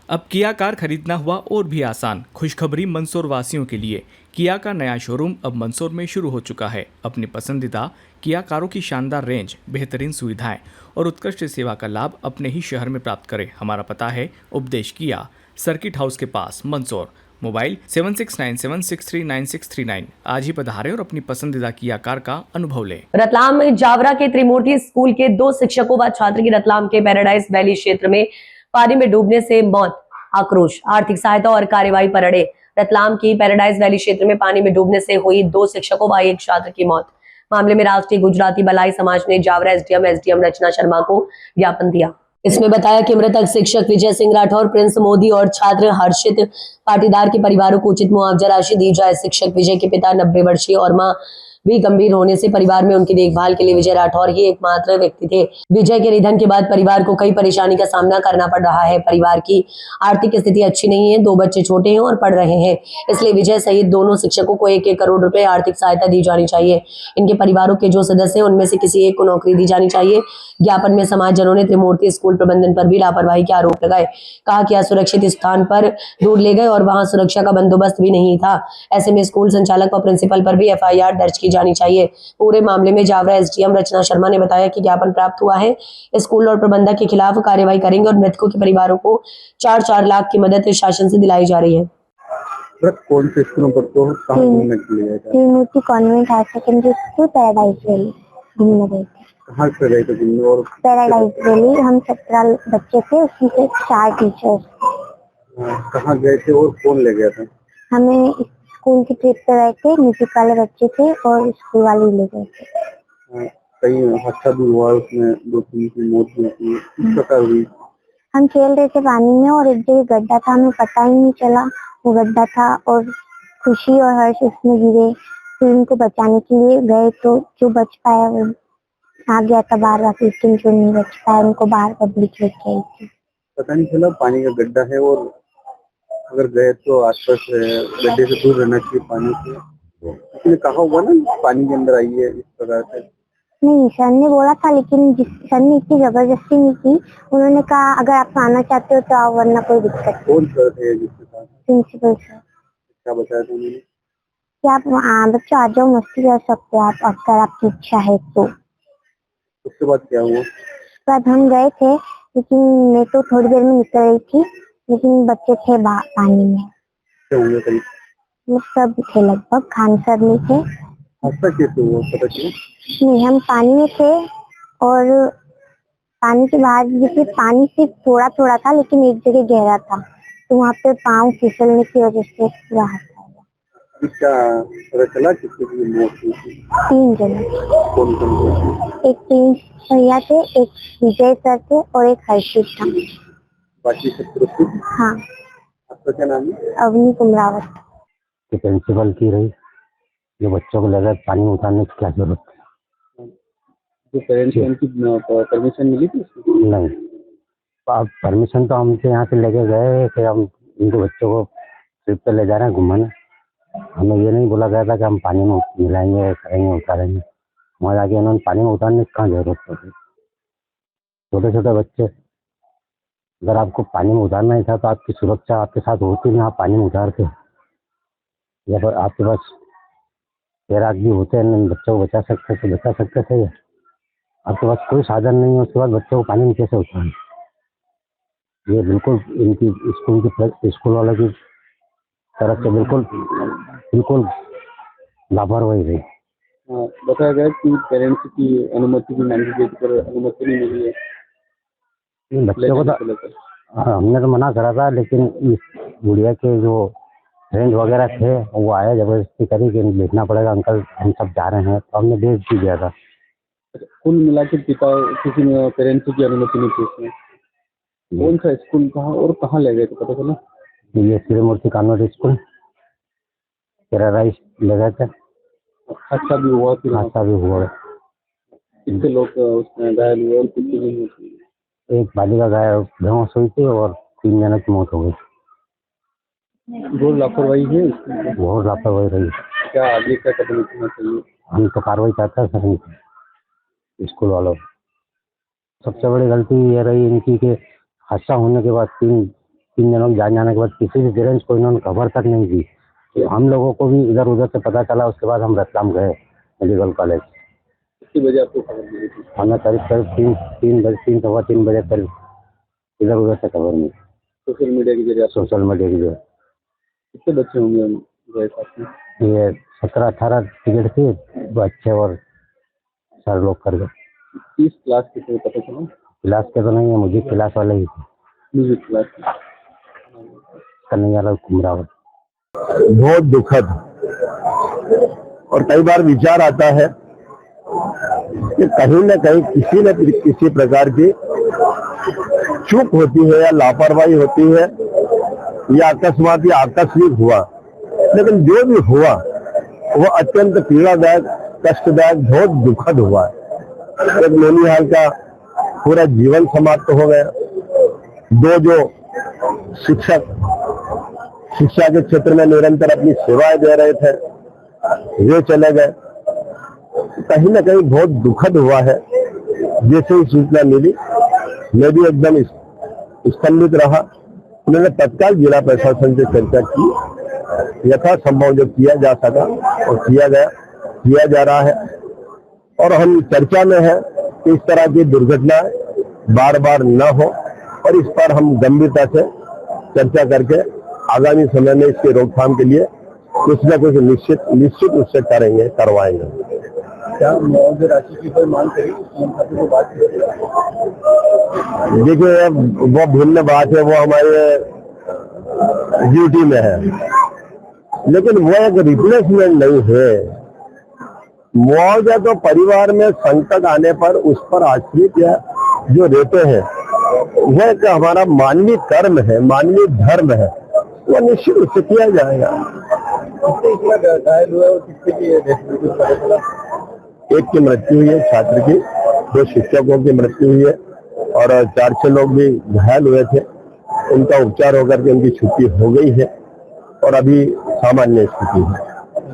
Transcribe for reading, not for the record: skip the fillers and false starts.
अब किया कार खरीदना हुआ और भी आसान। खुशखबरी मंदसौर वासियों के लिए। किया का नया शोरूम अब मंदसौर में शुरू हो चुका है। अपनी पसंदीदा किया कारों की शानदार रेंज, बेहतरीन सुविधाएं और उत्कृष्ट सेवा का लाभ अपने ही शहर में प्राप्त करें। हमारा पता है उपदेश किया, सर्किट हाउस के पास, मंदसौर। मोबाइल 7697639639। आज ही पधारें और अपनी पसंदीदा किया कार का अनुभव लें। रतलाम में जावरा के त्रिमूर्ति स्कूल के 2 शिक्षकों व छात्र की रतलाम के पैराडाइज वैली क्षेत्र में पानी में डूबने से मौत। आक्रोश, आर्थिक सहायता और कार्यवाही पर अड़े। रतलाम की पैराडाइज वैली क्षेत्र में पानी में डूबने से हुई 2 शिक्षकों व 1 छात्र की मौत। मामले में राष्ट्रीय गुजराती भलाई समाज ने जावरा एसडीएम रचना शर्मा को ज्ञापन दिया। इसमें बताया कि मृतक शिक्षक विजय सिंह राठौर, प्रिंस मोदी और छात्र हर्षित पाटीदार के परिवारों को उचित मुआवजा राशि दी जाए। शिक्षक विजय के पिता 90 वर्षीय और मां भी गंभीर होने से परिवार में उनकी देखभाल के लिए विजय राठौर ही एकमात्र व्यक्ति थे। विजय के निधन के बाद परिवार को कई परेशानी का सामना करना पड़ रहा है। परिवार की आर्थिक स्थिति अच्छी नहीं है, 2 बच्चे छोटे हैं और पढ़ रहे हैं, इसलिए विजय सहित दोनों शिक्षकों को 1-1 करोड़ रुपए आर्थिक सहायता दी जानी चाहिए। इनके परिवारों के जो सदस्य हैं उनमें से किसी एक को नौकरी दी जानी चाहिए। ज्ञापन में समाजजनों ने त्रिमूर्ति स्कूल प्रबंधन पर भी लापरवाही के आरोप लगाए। कहा कि असुरक्षित स्थान पर दूर ले गए और वहां सुरक्षा का बंदोबस्त भी नहीं था। ऐसे में स्कूल संचालक और प्रिंसिपल पर भी एफआईआर दर्ज की जानी चाहिए। पूरे मामले में जावरा एसडीएम रचना शर्मा ने बताया कि ज्ञापन प्राप्त हुआ है, स्कूल और प्रबंधक के खिलाफ कार्रवाई करेंगे और मृतकों के परिवारों को 4-4 लाख की मदद शासन से दिलाई जा रही है। कौन से स्कूलों पर तो कहाँ घूमने के लिए गए थे? Trimurti convent higher secondary school paradise valley घूमने गए थे। कहाँ से गए थे घूमने? और पैराडाइज वैली हम 17 बच्चे थे, उसमें से 4 टीचर्स। कहाँ गए थे और कौन ले गया था? हमें स्कूल की ट्रिप पे गए थे, म्यूजिक वाले बच्चे थे और स्कूल वाले ले गए थे। कहीं हादसा भी हुआ, उसमें 2-3 की मौत हुई थी, किस प्रकार हुई? हम खेल रहे थे पानी में और एक जगह गड्ढा था, हमें पता ही नहीं चला वो गड्ढा था और खुशी और हर्ष उसमें गिरे। फिर उनको बचाने के लिए गए तो जो बच पाया वो आ गया था बाहर, लेकिन जो नहीं बच पाया उनको बाहर पब्लिक लेके आई थी। पता नहीं चला पानी का गड्ढा है और अगर गए तो आसपास गड्ढे से दूर रहना चाहिए पानी से। किसी ने कहा होगा ना पानी के अंदर आई है इस प्रकार से? नहीं, सर ने बोला था, लेकिन सर ने इतनी जबरदस्ती नहीं की। उन्होंने कहा अगर आप आना चाहते हो तो आओ, वरना कोई दिक्कत नहीं। कौन सर थे जिसके साथ? Principal sir. क्या बताया था उन्होंने? कि आप बच्चों आ जाओ, मस्ती कर सकते हो आप, अगर आपकी इच्छा है तो। उसके बाद क्या हुआ? उसके बाद हम गए थे, लेकिन मैं तो थोड़ी देर में निकल रही थी, लेकिन बच्चे थे पानी में। क्या हुआ? करीब वो सब थे, लगभग खान सर नहीं थे। हादसा कैसे हुआ पता चला? नहीं, हम पानी में थे और पानी के बाहर जैसे पानी सिर्फ थोड़ा थोड़ा था, लेकिन एक जगह गहरा था, तो वहाँ पे पाँव फिसलने की वजह से पूरा हादसा हुआ। क्या पता चला किसी की मौत हुई थी? 3 जने। कौन कौन थे? एक प्रिंस भैया थे, एक विजय सर थे और एक हर्षित था। बाकी सब सुरक्षित? हाँ। आपका क्या नाम है? अवनी कुमरावत। प्रिंसिपल की रही, जो बच्चों को लगा पानी में उतारने की क्या जरूरत है? जो पेरेंट्स की परमिशन मिली थी? नहीं, अब परमिशन तो हमसे यहाँ से लेके गए कि हम इनके बच्चों को ट्रिप पे ले जा रहे हैं घुमाने। हमें ये नहीं बोला गया था कि हम पानी में मिलाएंगे, करेंगे, उतारेंगे। वहाँ जाके उन्होंने पानी में उतारने की कहाँ जरूरत पड़ी? छोटे छोटे बच्चे, अगर आपको पानी में उतारना ही था तो आपकी सुरक्षा आपके साथ होती नहीं, आप पानी में उतारते। या फिर आपके पास तैराक भी होते हैं, बच्चों को बचा सकते थे, बचा सकते थे। आपके पास कोई साधन नहीं है, उसके बाद बच्चों को पानी में कैसे उतारें? ये बिल्कुल इनकी स्कूल वालों की तरफ से बिल्कुल लापरवाही रही। बताया गया कि पेरेंट्स की अनुमति भी मांगी गई, पर अनुमति नहीं मिली है बच्चों को तो हमने तो मना करा था, लेकिन इस गुड़िया के जो फ्रेंड वगैरह थे वो आए, जबरदस्ती करी कि देखना पड़ेगा अंकल, हम सब जा रहे हैं, तो हमने भेज भी दिया था। कुल मिला के पिता किसी ने पेरेंट्स की अनुमति नहीं थी उसमें। कौन सा स्कूल कहाँ और कहाँ ले गए थे पता चला? ये त्रिमूर्ति कॉन्वेंट स्कूल पैराडाइज ले गए थे। हादसा भी हुआ? हादसा भी हुआ। कितने लोग उसमें घायल हुए और कितनी नहीं हुई? एक बालिका घायल बेहोश हुई थी और 3 जनों की मौत हो गई। बहुत लापरवाही है, बहुत लापरवाही रही। क्या आगे क्या कदम उठाना चाहिए? हम तो कार्रवाई करते हैं सर स्कूल वालों। सबसे बड़ी गलती ये रही इनकी कि हादसा होने के बाद 3 3 जनों के जाने के बाद किसी भी पेरेंट्स को इन्होंने खबर तक नहीं दी। तो हम लोगों को भी इधर उधर से पता चला, उसके बाद हम रतलाम गए मेडिकल कॉलेज। कितने बजे आपको खबर मिली थी? हमें करीब 3 बजे करीब इधर उधर से खबर मिली, सोशल मीडिया के जरिए। सोशल मीडिया की जो। कितने बच्चे होंगे गए साथ में? ये 17-18 टिकट थी, बच्चे और सर लोग कर गए। किस क्लास के थे पता चला? क्लास के तो नहीं है, मुझे क्लास वाले ही थे। Music class Kanhaiya Lal Kumrawat. बहुत दुखद और कई बार विचार आता है कि कहीं न कहीं किसी न किसी प्रकार की चूक होती है या लापरवाही होती है या अकस्मात या आकस्मिक हुआ, लेकिन जो भी हुआ वो अत्यंत पीड़ादायक, कष्टदायक, बहुत दुखद हुआ है। एक नौनिहाल का पूरा जीवन समाप्त हो गया। 2 जो शिक्षक शिक्षा के क्षेत्र में निरंतर अपनी सेवाएं दे रहे थे, वे चले गए। कहीं न कहीं बहुत दुखद हुआ है। जैसे ही सूचना मिली मैं भी एकदम स्तंभित रहा। उन्होंने तत्काल जिला प्रशासन से चर्चा की, यथासंभव जो किया जा सका और किया गया, किया जा रहा है। और हम चर्चा में है कि इस तरह की दुर्घटना बार बार न हो और इस पर हम गंभीरता से चर्चा करके आगामी समय में इसके रोकथाम के लिए कुछ न कुछ निश्चित रूप से करेंगे, करवाएंगे। क्या मुआवजे राशि की कोई मांग करी? बात देखिए वो भिन्न बात है, वो हमारे ड्यूटी में है, लेकिन वो एक रिप्लेसमेंट नहीं है। मुआवजा तो परिवार में संकट आने पर उस पर आश्रित या जो रहते हैं वह एक हमारा मानवीय कर्म है, मानवीय धर्म है, वो निश्चित रूप से किया जाएगा। घायल हुआ और किससे की? एक की मृत्यु हुई है छात्र की, 2 शिक्षकों की मृत्यु हुई है और 4-6 लोग भी घायल हुए थे। उनका उपचार होकर के उनकी छुट्टी हो गई है और अभी सामान्य स्थिति है।